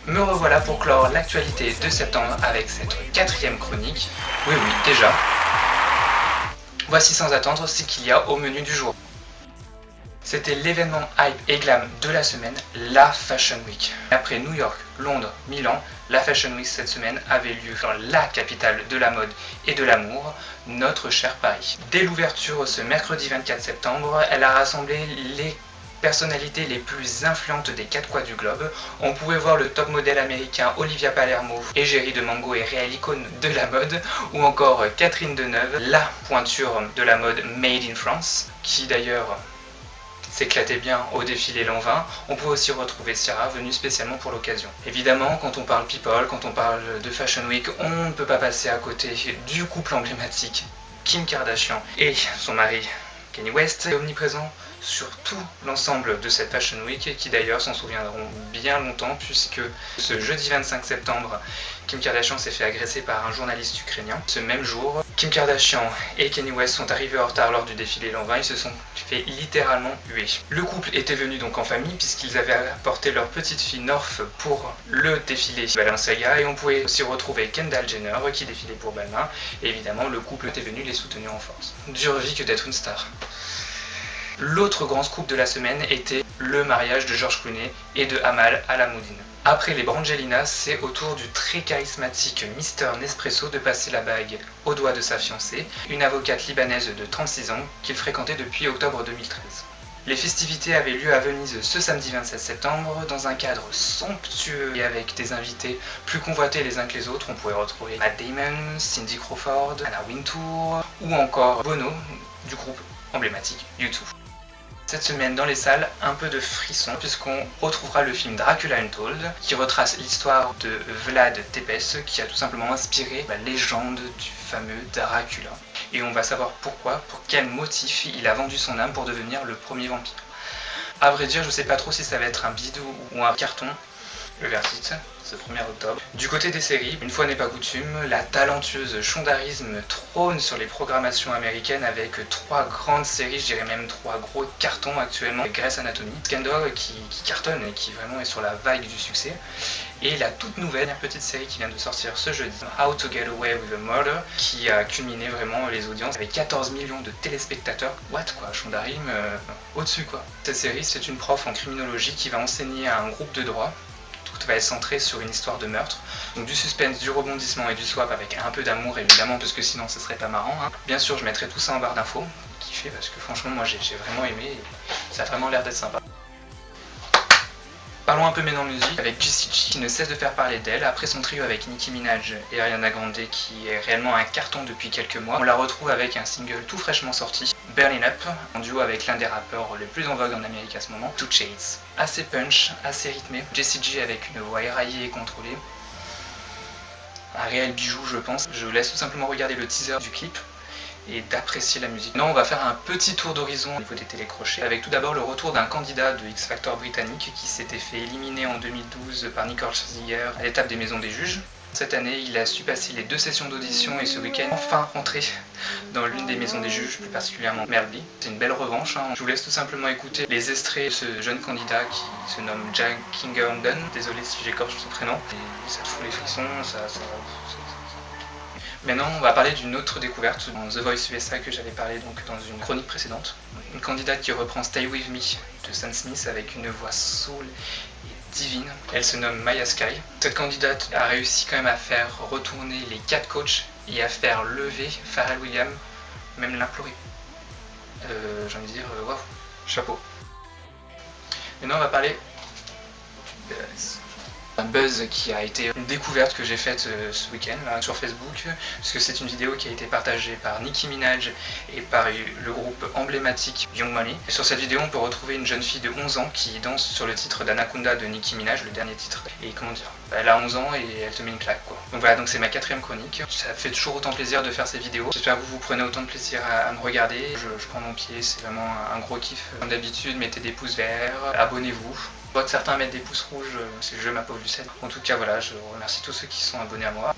Me revoilà pour clore l'actualité de septembre avec cette 4e chronique. Oui, déjà. Voici sans attendre ce qu'il y a au menu du jour. C'était l'événement hype et glam de la semaine, la Fashion Week. Après New York, Londres, Milan, la Fashion Week cette semaine avait lieu dans la capitale de la mode et de l'amour, notre cher Paris. Dès l'ouverture ce mercredi 24 septembre, elle a rassemblé les personnalités les plus influentes des 4 coins du globe. On pouvait voir le top modèle américain Olivia Palermo, égérie de Mango et réelle icône de la mode, ou encore Catherine Deneuve, la pointure de la mode Made in France, qui d'ailleurs s'éclatait bien au défilé l'an 20. On pouvait aussi retrouver Ciara, venue spécialement pour l'occasion. Évidemment, quand on parle people, quand on parle de Fashion Week, on ne peut pas passer à côté du couple emblématique Kim Kardashian et son mari Kanye West, est omniprésent sur tout l'ensemble de cette Fashion Week, qui d'ailleurs s'en souviendront bien longtemps, puisque ce jeudi 25 septembre, Kim Kardashian s'est fait agresser par un journaliste ukrainien. Ce même jour, Kim Kardashian et Kanye West sont arrivés en retard lors du défilé l'an 20, ils se sont fait littéralement huer. Le couple était venu donc en famille, puisqu'ils avaient apporté leur petite fille North pour le défilé Balenciaga, et on pouvait aussi retrouver Kendall Jenner qui défilait pour Balmain, et évidemment le couple était venu les soutenir en force. Dure vie que d'être une star. L'autre grand scoop de la semaine était le mariage de George Clooney et de Amal Alamoudine. Après les Brangelina, c'est au tour du très charismatique Mister Nespresso de passer la bague au doigt de sa fiancée, une avocate libanaise de 36 ans qu'il fréquentait depuis octobre 2013. Les festivités avaient lieu à Venise ce samedi 27 septembre dans un cadre somptueux et avec des invités plus convoités les uns que les autres. On pouvait retrouver Matt Damon, Cindy Crawford, Anna Wintour ou encore Bono du groupe emblématique U2. Cette semaine dans les salles, un peu de frisson puisqu'on retrouvera le film Dracula Untold qui retrace l'histoire de Vlad Tepes qui a tout simplement inspiré la légende du fameux Dracula. Et on va savoir pourquoi, pour quel motif il a vendu son âme pour devenir le premier vampire. A vrai dire, je sais pas trop si ça va être un bidou ou un carton, le verdict, ce 1er octobre. Du côté des séries, une fois n'est pas coutume, la talentueuse Shondarism trône sur les programmations américaines avec 3 grandes séries, je dirais même 3 gros cartons actuellement. Grey's Anatomy, Scandal qui cartonne et qui vraiment est sur la vague du succès. Et la toute nouvelle petite série qui vient de sortir ce jeudi, How to Get Away with a Murder, qui a culminé vraiment les audiences avec 14 millions de téléspectateurs. What quoi, Shondarism au-dessus quoi. Cette série, c'est une prof en criminologie qui va enseigner à un groupe de droit. Tout va être centré sur une histoire de meurtre, donc du suspense, du rebondissement et du swap avec un peu d'amour évidemment parce que sinon ce serait pas marrant. Bien sûr je mettrai tout ça en barre d'infos, kiffé parce que franchement moi j'ai vraiment aimé et ça a vraiment l'air d'être sympa. Parlons un peu maintenant musique avec Jessie J qui ne cesse de faire parler d'elle après son trio avec Nicki Minaj et Ariana Grande qui est réellement un carton depuis quelques mois. On la retrouve avec un single tout fraîchement sorti, Burning Up, en duo avec l'un des rappeurs les plus en vogue en Amérique à ce moment, 2 Chainz. Assez punch, assez rythmé, Jessie J avec une voix éraillée et contrôlée. Un réel bijou je pense. Je vous laisse tout simplement regarder le teaser du clip et d'apprécier la musique. Non, on va faire un petit tour d'horizon au niveau des télécrochets, avec tout d'abord le retour d'un candidat de X Factor britannique qui s'était fait éliminer en 2012 par Nicole Scherzinger à l'étape des maisons des juges. Cette année, il a su passer les 2 sessions d'audition et ce week-end, enfin rentré dans l'une des maisons des juges, plus particulièrement Merlby. C'est une belle revanche. Je vous laisse tout simplement écouter les extraits de ce jeune candidat qui se nomme Jack Kingerden. Désolé si j'écorche son prénom. Et ça te fout les frissons, Maintenant, on va parler d'une autre découverte dans The Voice USA que j'avais parlé donc dans une chronique précédente. Une candidate qui reprend Stay With Me de Sam Smith avec une voix soul et divine. Elle se nomme Maya Sky. Cette candidate a réussi quand même à faire retourner les 4 coachs et à faire lever Pharrell Williams, même l'implorer. J'ai envie de dire, waouh, chapeau. Maintenant, on va parler du buzz. Un buzz qui a été une découverte que j'ai faite ce week-end sur Facebook, puisque c'est une vidéo qui a été partagée par Nicki Minaj et par le groupe emblématique Young Money. Et sur cette vidéo, on peut retrouver une jeune fille de 11 ans qui danse sur le titre d'Anaconda de Nicki Minaj, le dernier titre. Et comment dire, elle a 11 ans et elle te met une claque quoi. Donc voilà, donc c'est ma 4e chronique. Ça fait toujours autant plaisir de faire ces vidéos. J'espère que vous prenez autant de plaisir à me regarder. Je prends mon pied, c'est vraiment un gros kiff. Comme d'habitude, mettez des pouces verts, abonnez-vous. Je vois que certains mettent des pouces rouges, c'est le jeu ma pauvre Lucette. En tout cas voilà, je remercie tous ceux qui sont abonnés à moi.